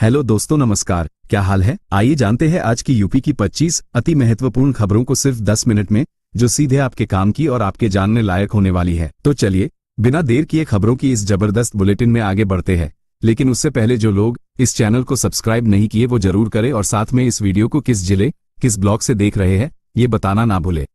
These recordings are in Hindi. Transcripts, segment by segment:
हेलो दोस्तों, नमस्कार। क्या हाल है? आइए जानते हैं आज की यूपी की 25 अति महत्वपूर्ण खबरों को सिर्फ 10 मिनट में, जो सीधे आपके काम की और आपके जानने लायक होने वाली है। तो चलिए बिना देर किए खबरों की इस जबरदस्त बुलेटिन में आगे बढ़ते हैं। लेकिन उससे पहले जो लोग इस चैनल को सब्सक्राइब नहीं किए वो जरूर करें और साथ में इस वीडियो को किस जिले, किस ब्लॉक से देख रहे हैं ये बताना ना भूले।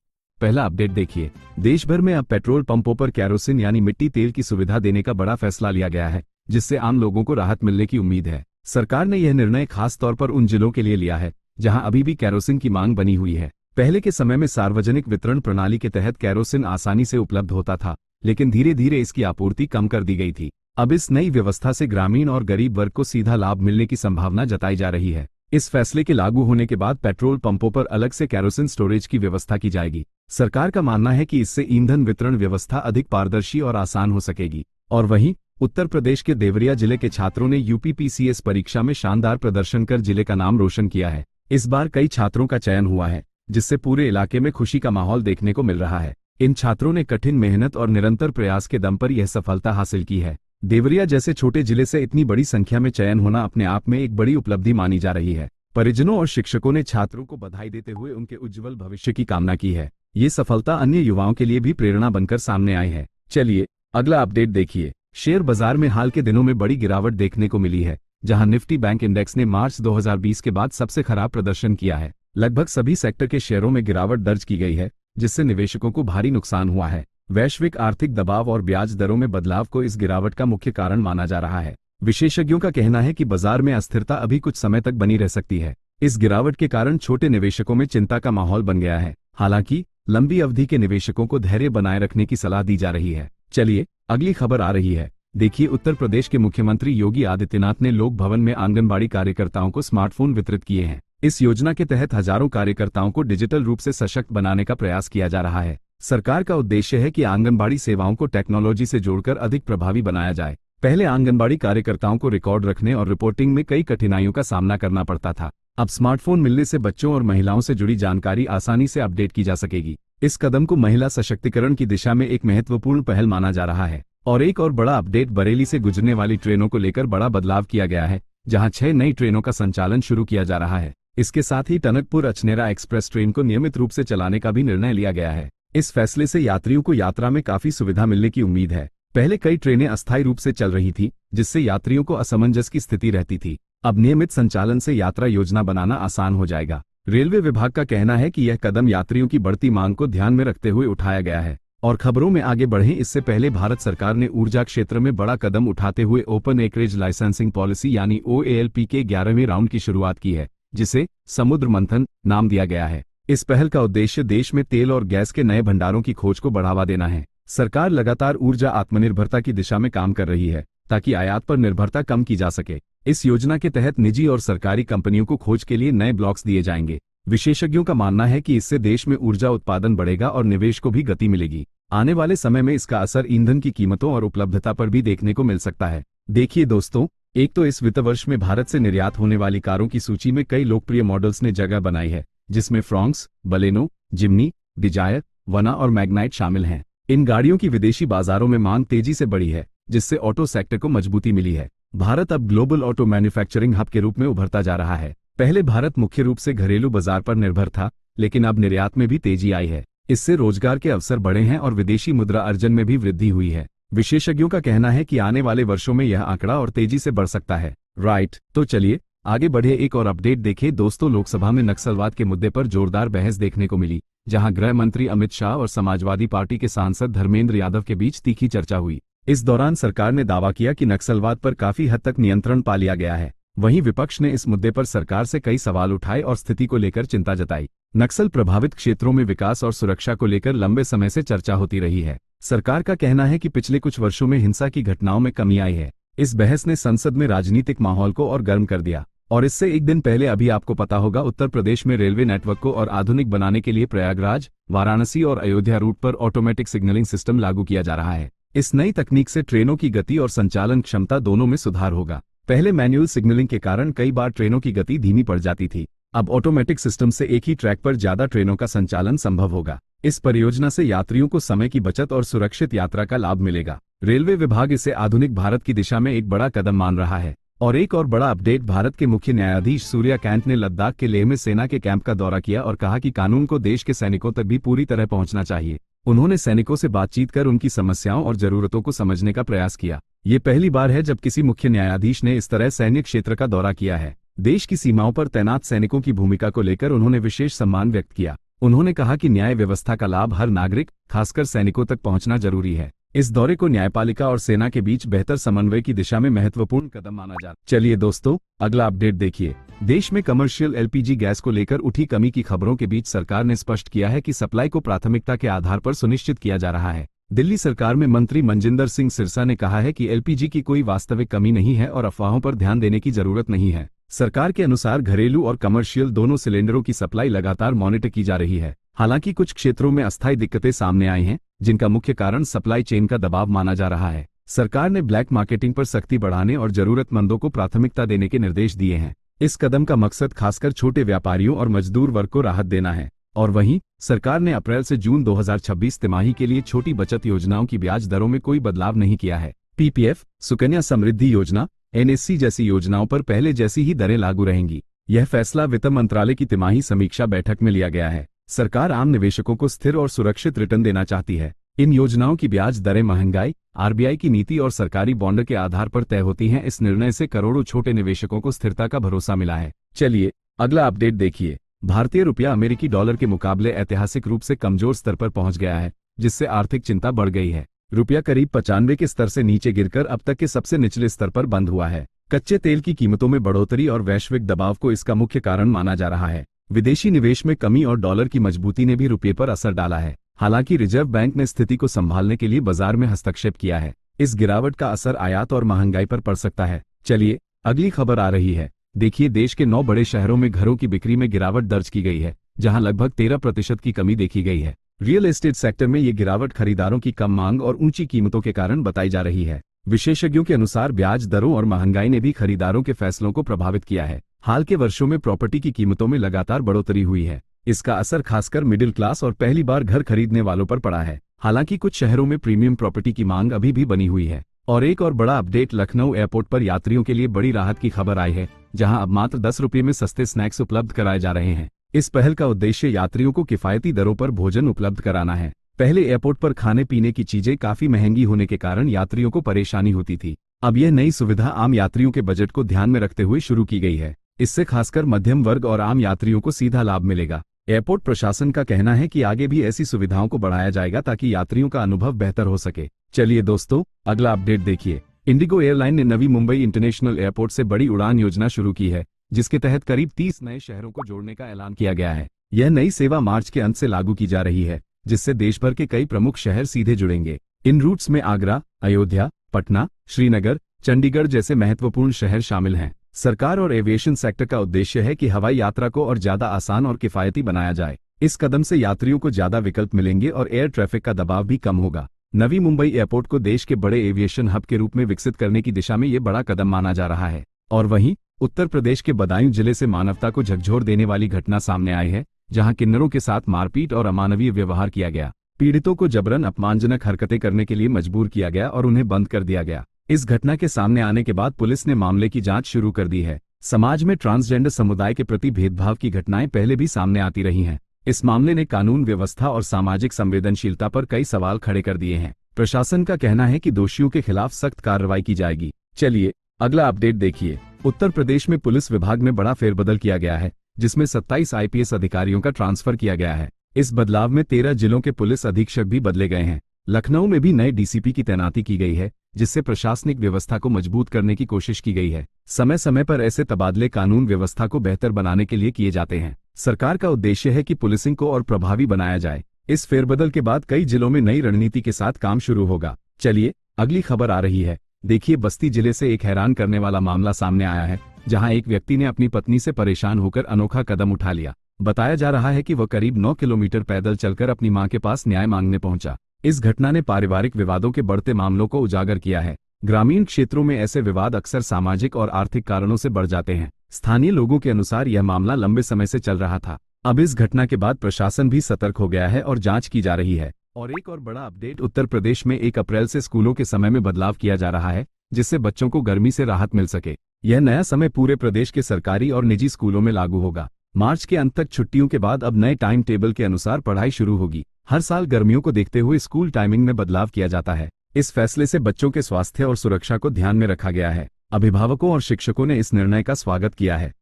पहला अपडेट देखिए, देश भर में अब पेट्रोल पंपों पर कैरोसिन यानी मिट्टी तेल की सुविधा देने का बड़ा फैसला लिया गया है, जिससे आम लोगों को राहत मिलने की उम्मीद है। सरकार ने यह निर्णय खास तौर पर उन जिलों के लिए लिया है जहां अभी भी कैरोसिन की मांग बनी हुई है। पहले के समय में सार्वजनिक वितरण प्रणाली के तहत कैरोसिन आसानी से उपलब्ध होता था, लेकिन धीरे धीरे इसकी आपूर्ति कम कर दी गई थी। अब इस नई व्यवस्था से ग्रामीण और गरीब वर्ग को सीधा लाभ मिलने की संभावना जताई जा रही है। इस फैसले के लागू होने के बाद पेट्रोल पंपों पर अलग से कैरोसिन स्टोरेज की व्यवस्था की जाएगी। सरकार का मानना है कि इससे ईंधन वितरण व्यवस्था अधिक पारदर्शी और आसान हो सकेगी। और वहीं उत्तर प्रदेश के देवरिया जिले के छात्रों ने यूपीपीसीएस परीक्षा में शानदार प्रदर्शन कर जिले का नाम रोशन किया है। इस बार कई छात्रों का चयन हुआ है, जिससे पूरे इलाके में खुशी का माहौल देखने को मिल रहा है। इन छात्रों ने कठिन मेहनत और निरंतर प्रयास के दम पर यह सफलता हासिल की है। देवरिया जैसे छोटे जिले से इतनी बड़ी संख्या में चयन होना अपने आप में एक बड़ी उपलब्धि मानी जा रही है। परिजनों और शिक्षकों ने छात्रों को बधाई देते हुए उनके उज्जवल भविष्य की कामना की है। ये सफलता अन्य युवाओं के लिए भी प्रेरणा बनकर सामने आई है। चलिए अगला अपडेट देखिए। शेयर बाजार में हाल के दिनों में बड़ी गिरावट देखने को मिली है, जहां निफ्टी बैंक इंडेक्स ने मार्च 2020 के बाद सबसे खराब प्रदर्शन किया है। लगभग सभी सेक्टर के शेयरों में गिरावट दर्ज की गई है, जिससे निवेशकों को भारी नुकसान हुआ है। वैश्विक आर्थिक दबाव और ब्याज दरों में बदलाव को इस गिरावट का मुख्य कारण माना जा रहा है। विशेषज्ञों का कहना है कि बाजार में अस्थिरता अभी कुछ समय तक बनी रह सकती है। इस गिरावट के कारण छोटे निवेशकों में चिंता का माहौल बन गया है। हालांकि लंबी अवधि के निवेशकों को धैर्य बनाए रखने की सलाह दी जा रही है। चलिए अगली खबर आ रही है। देखिए, उत्तर प्रदेश के मुख्यमंत्री योगी आदित्यनाथ ने लोक भवन में आंगनबाड़ी कार्यकर्ताओं को स्मार्टफोन वितरित किए हैं। इस योजना के तहत हजारों कार्यकर्ताओं को डिजिटल रूप से सशक्त बनाने का प्रयास किया जा रहा है। सरकार का उद्देश्य है कि आंगनबाड़ी सेवाओं को टेक्नोलॉजी से जोड़कर अधिक प्रभावी बनाया जाए। पहले आंगनबाड़ी कार्यकर्ताओं को रिकॉर्ड रखने और रिपोर्टिंग में कई कठिनाइयों का सामना करना पड़ता था। अब स्मार्टफोन मिलने से बच्चों और महिलाओं से जुड़ी जानकारी आसानी से अपडेट की जा सकेगी। इस कदम को महिला सशक्तिकरण की दिशा में एक महत्वपूर्ण पहल माना जा रहा है। और एक और बड़ा अपडेट, बरेली से गुजरने वाली ट्रेनों को लेकर बड़ा बदलाव किया गया है, जहां 6 नई ट्रेनों का संचालन शुरू किया जा रहा है। इसके साथ ही टनकपुर अचनेरा एक्सप्रेस ट्रेन को नियमित रूप से चलाने का भी निर्णय लिया गया है। इस फैसले से यात्रियों को यात्रा में काफी सुविधा मिलने की उम्मीद है। पहले कई ट्रेनें अस्थायी रूप से चल रही थी, जिससे यात्रियों को असमंजस की स्थिति रहती थी। अब नियमित संचालन से यात्रा योजना बनाना आसान हो जाएगा। रेलवे विभाग का कहना है कि यह कदम यात्रियों की बढ़ती मांग को ध्यान में रखते हुए उठाया गया है। और खबरों में आगे बढ़ें इससे पहले भारत सरकार ने ऊर्जा क्षेत्र में बड़ा कदम उठाते हुए ओपन एकरेज लाइसेंसिंग पॉलिसी यानी OALP के 11वें राउंड की शुरुआत की है, जिसे समुद्र मंथन नाम दिया गया है। इस पहल का उद्देश्य देश में तेल और गैस के नए भंडारों की खोज को बढ़ावा देना है। सरकार लगातार ऊर्जा आत्मनिर्भरता की दिशा में काम कर रही है, ताकि आयात पर निर्भरता कम की जा सके। इस योजना के तहत निजी और सरकारी कंपनियों को खोज के लिए नए ब्लॉक्स दिए जाएंगे। विशेषज्ञों का मानना है कि इससे देश में ऊर्जा उत्पादन बढ़ेगा और निवेश को भी गति मिलेगी। आने वाले समय में इसका असर ईंधन की कीमतों और उपलब्धता पर भी देखने को मिल सकता है। देखिए दोस्तों, एक तो इस वित्त वर्ष में भारत से निर्यात होने वाली कारों की सूची में कई लोकप्रिय मॉडल्स ने जगह बनाई है, जिसमें फ्रॉन्क्स, बलेनो, जिम्नी, डिजायर, वना और मैग्नाइट शामिल हैं। इन गाड़ियों की विदेशी बाजारों में मांग तेजी से बढ़ी है, जिससे ऑटो सेक्टर को मजबूती मिली है। भारत अब ग्लोबल ऑटो मैन्युफैक्चरिंग हब के रूप में उभरता जा रहा है। पहले भारत मुख्य रूप से घरेलू बाजार पर निर्भर था, लेकिन अब निर्यात में भी तेजी आई है। इससे रोजगार के अवसर बढ़े हैं और विदेशी मुद्रा अर्जन में भी वृद्धि हुई है। विशेषज्ञों का कहना है कि आने वाले वर्षों में यह आंकड़ा और तेजी से बढ़ सकता है। राइट, तो चलिए आगे बढ़े एक और अपडेट देखें। दोस्तों, लोकसभा में नक्सलवाद के मुद्दे पर जोरदार बहस देखने को मिली, जहां गृह मंत्री अमित शाह और समाजवादी पार्टी के सांसद धर्मेंद्र यादव के बीच तीखी चर्चा हुई। इस दौरान सरकार ने दावा किया कि नक्सलवाद पर काफी हद तक नियंत्रण पा लिया गया है। वहीं विपक्ष ने इस मुद्दे पर सरकार से कई सवाल उठाए और स्थिति को लेकर चिंता जताई। नक्सल प्रभावित क्षेत्रों में विकास और सुरक्षा को लेकर लंबे समय से चर्चा होती रही है। सरकार का कहना है कि पिछले कुछ वर्षों में हिंसा की घटनाओं में कमी आई है। इस बहस ने संसद में राजनीतिक माहौल को और गर्म कर दिया। और इससे एक दिन पहले अभी आपको पता होगा, उत्तर प्रदेश में रेलवे नेटवर्क को और आधुनिक बनाने के लिए प्रयागराज, वाराणसी और अयोध्या रूट पर ऑटोमेटिक सिग्नलिंग सिस्टम लागू किया जा रहा है। इस नई तकनीक से ट्रेनों की गति और संचालन क्षमता दोनों में सुधार होगा। पहले मैन्युअल सिग्नलिंग के कारण कई बार ट्रेनों की गति धीमी पड़ जाती थी। अब ऑटोमेटिक सिस्टम से एक ही ट्रैक पर ज्यादा ट्रेनों का संचालन संभव होगा। इस परियोजना से यात्रियों को समय की बचत और सुरक्षित यात्रा का लाभ मिलेगा। रेलवे विभाग इसे आधुनिक भारत की दिशा में एक बड़ा कदम मान रहा है। और एक और बड़ा अपडेट, भारत के मुख्य न्यायाधीश सूर्यकांत ने लद्दाख के लेह में सेना के कैंप का दौरा किया और कहा कि कानून को देश के सैनिकों तक भी पूरी तरह पहुंचना चाहिए। उन्होंने सैनिकों से बातचीत कर उनकी समस्याओं और जरूरतों को समझने का प्रयास किया। ये पहली बार है जब किसी मुख्य न्यायाधीश ने इस तरह सैन्य क्षेत्र का दौरा किया है। देश की सीमाओं पर तैनात सैनिकों की भूमिका को लेकर उन्होंने विशेष सम्मान व्यक्त किया। उन्होंने कहा कि न्याय व्यवस्था का लाभ हर नागरिक, खासकर सैनिकों तक पहुंचना जरूरी है। इस दौरे को न्यायपालिका और सेना के बीच बेहतर समन्वय की दिशा में महत्वपूर्ण कदम माना जाता है। चलिए दोस्तों, अगला अपडेट देखिए। देश में कमर्शियल एलपीजी गैस को लेकर उठी कमी की खबरों के बीच सरकार ने स्पष्ट किया है कि सप्लाई को प्राथमिकता के आधार पर सुनिश्चित किया जा रहा है। दिल्ली सरकार में मंत्री मनजिंदर सिंह सिरसा ने कहा है कि एलपीजी की कोई वास्तविक कमी नहीं है और अफवाहों पर ध्यान देने की जरूरत नहीं है। सरकार के अनुसार घरेलू और कमर्शियल दोनों सिलेंडरों की सप्लाई लगातार मॉनिटर की जा रही है। हालांकि कुछ क्षेत्रों में अस्थायी दिक्कतें सामने आई हैं, जिनका मुख्य कारण सप्लाई चेन का दबाव माना जा रहा है। सरकार ने ब्लैक मार्केटिंग पर सख्ती बढ़ाने और जरूरतमंदों को प्राथमिकता देने के निर्देश दिए हैं। इस कदम का मकसद खासकर छोटे व्यापारियों और मजदूर वर्ग को राहत देना है। और वहीं सरकार ने अप्रैल से जून 2026 तिमाही के लिए छोटी बचत योजनाओं की ब्याज दरों में कोई बदलाव नहीं किया है। पीपीएफ, सुकन्या समृद्धि योजना, एनएससी जैसी योजनाओं पर पहले जैसी ही दरें लागू रहेंगी। यह फैसला वित्त मंत्रालय की तिमाही समीक्षा बैठक में लिया गया है। सरकार आम निवेशकों को स्थिर और सुरक्षित रिटर्न देना चाहती है। इन योजनाओं की ब्याज दरें महंगाई, आरबीआई की नीति और सरकारी बॉन्ड के आधार पर तय होती हैं। इस निर्णय से करोड़ों छोटे निवेशकों को स्थिरता का भरोसा मिला है। चलिए अगला अपडेट देखिए। भारतीय रुपया अमेरिकी डॉलर के मुकाबले ऐतिहासिक रूप से कमजोर स्तर पर पहुंच गया है, जिससे आर्थिक चिंता बढ़ गई है। रुपया करीब 95 के स्तर से नीचे गिरकर अब तक के सबसे निचले स्तर पर बंद हुआ है। कच्चे तेल की कीमतों में बढ़ोतरी और वैश्विक दबाव को इसका मुख्य कारण माना जा रहा है। विदेशी निवेश में कमी और डॉलर की मजबूती ने भी रुपये पर असर डाला है। हालांकि रिजर्व बैंक ने स्थिति को संभालने के लिए बाजार में हस्तक्षेप किया है। इस गिरावट का असर आयात और महंगाई पर पड़ सकता है। चलिए अगली खबर आ रही है। देखिए, देश के 9 बड़े शहरों में घरों की बिक्री में गिरावट दर्ज की गई है, जहां लगभग 13% की कमी देखी गई है। रियल एस्टेट सेक्टर में ये गिरावट खरीदारों की कम मांग और ऊंची कीमतों के कारण बताई जा रही है। विशेषज्ञों के अनुसार ब्याज दरों और महंगाई ने भी खरीदारों के फैसलों को प्रभावित किया है। हाल के वर्षों में प्रॉपर्टी की कीमतों में लगातार बढ़ोतरी हुई है। इसका असर खासकर मिडिल क्लास और पहली बार घर खरीदने वालों पर पड़ा है। हालांकि कुछ शहरों में प्रीमियम प्रॉपर्टी की मांग अभी भी बनी हुई है। और एक और बड़ा अपडेट, लखनऊ एयरपोर्ट पर यात्रियों के लिए बड़ी राहत की खबर आई है, जहां अब मात्र 10 रुपये में सस्ते स्नैक्स उपलब्ध कराए जा रहे हैं। इस पहल का उद्देश्य यात्रियों को किफायती दरों पर भोजन उपलब्ध कराना है। पहले एयरपोर्ट पर खाने पीने की चीजें काफी महंगी होने के कारण यात्रियों को परेशानी होती थी। अब यह नई सुविधा आम यात्रियों के बजट को ध्यान में रखते हुए शुरू की गई है। इससे खासकर मध्यम वर्ग और आम यात्रियों को सीधा लाभ मिलेगा। एयरपोर्ट प्रशासन का कहना है कि आगे भी ऐसी सुविधाओं को बढ़ाया जाएगा ताकि यात्रियों का अनुभव बेहतर हो सके। चलिए दोस्तों, अगला अपडेट देखिए। इंडिगो एयरलाइन ने नवी मुंबई इंटरनेशनल एयरपोर्ट से बड़ी उड़ान योजना शुरू की है, जिसके तहत करीब 30 नए शहरों को जोड़ने का ऐलान किया गया है। यह नई सेवा मार्च के अंत से लागू की जा रही है, जिससे देश भर के कई प्रमुख शहर सीधे जुड़ेंगे। इन रूट्स में आगरा, अयोध्या, पटना, श्रीनगर, चंडीगढ़ जैसे महत्वपूर्ण शहर शामिल हैं। सरकार और एविएशन सेक्टर का उद्देश्य है कि हवाई यात्रा को और ज्यादा आसान और किफायती बनाया जाए। इस कदम से यात्रियों को ज्यादा विकल्प मिलेंगे और एयर ट्रैफिक का दबाव भी कम होगा। नवी मुंबई एयरपोर्ट को देश के बड़े एविएशन हब के रूप में विकसित करने की दिशा में ये बड़ा कदम माना जा रहा है। और वहीं उत्तर प्रदेश के बदायूं जिले से मानवता को झकझोर देने वाली घटना सामने आई है, जहां किन्नरों के साथ मारपीट और अमानवीय व्यवहार किया गया। पीड़ितों को जबरन अपमानजनक हरकतें करने के लिए मजबूर किया गया और उन्हें बंद कर दिया गया। इस घटना के सामने आने के बाद पुलिस ने मामले की जांच शुरू कर दी है। समाज में ट्रांसजेंडर समुदाय के प्रति भेदभाव की घटनाएं पहले भी सामने आती रही हैं। इस मामले ने कानून व्यवस्था और सामाजिक संवेदनशीलता पर कई सवाल खड़े कर दिए हैं। प्रशासन का कहना है कि दोषियों के खिलाफ सख्त कार्रवाई की जाएगी। चलिए अगला अपडेट देखिए। उत्तर प्रदेश में पुलिस विभाग में बड़ा फेरबदल किया गया है, जिसमें 27 आईपीएस अधिकारियों का ट्रांसफर किया गया है। इस बदलाव में 13 जिलों के पुलिस अधीक्षक भी बदले गए हैं। लखनऊ में भी नए डीसीपी की तैनाती की गई है, जिससे प्रशासनिक व्यवस्था को मजबूत करने की कोशिश की गई है। समय समय पर ऐसे तबादले कानून व्यवस्था को बेहतर बनाने के लिए किए जाते हैं। सरकार का उद्देश्य है कि पुलिसिंग को और प्रभावी बनाया जाए। इस फेरबदल के बाद कई जिलों में नई रणनीति के साथ काम शुरू होगा। चलिए अगली खबर आ रही है। देखिए, बस्ती जिले से एक हैरान करने वाला मामला सामने आया है, जहां एक व्यक्ति ने अपनी पत्नी से परेशान होकर अनोखा कदम उठा लिया। बताया जा रहा है कि वह करीब 9 किलोमीटर पैदल चलकर अपनी मां के पास न्याय मांगने पहुंचा। इस घटना ने पारिवारिक विवादों के बढ़ते मामलों को उजागर किया है। ग्रामीण क्षेत्रों में ऐसे विवाद अक्सर सामाजिक और आर्थिक कारणों से बढ़ जाते हैं। स्थानीय लोगों के अनुसार यह मामला लंबे समय से चल रहा था। अब इस घटना के बाद प्रशासन भी सतर्क हो गया है और जांच की जा रही है। और एक और बड़ा अपडेट, उत्तर प्रदेश में 1 अप्रैल से स्कूलों के समय में बदलाव किया जा रहा है, जिससे बच्चों को गर्मी से राहत मिल सके। यह नया समय पूरे प्रदेश के सरकारी और निजी स्कूलों में लागू होगा। मार्च के अंत तक छुट्टियों के बाद अब नए टाइम टेबल के अनुसार पढ़ाई शुरू होगी। हर साल गर्मियों को देखते हुए स्कूल टाइमिंग में बदलाव किया जाता है। इस फैसले से बच्चों के स्वास्थ्य और सुरक्षा को ध्यान में रखा गया है। अभिभावकों और शिक्षकों ने इस निर्णय का स्वागत किया है।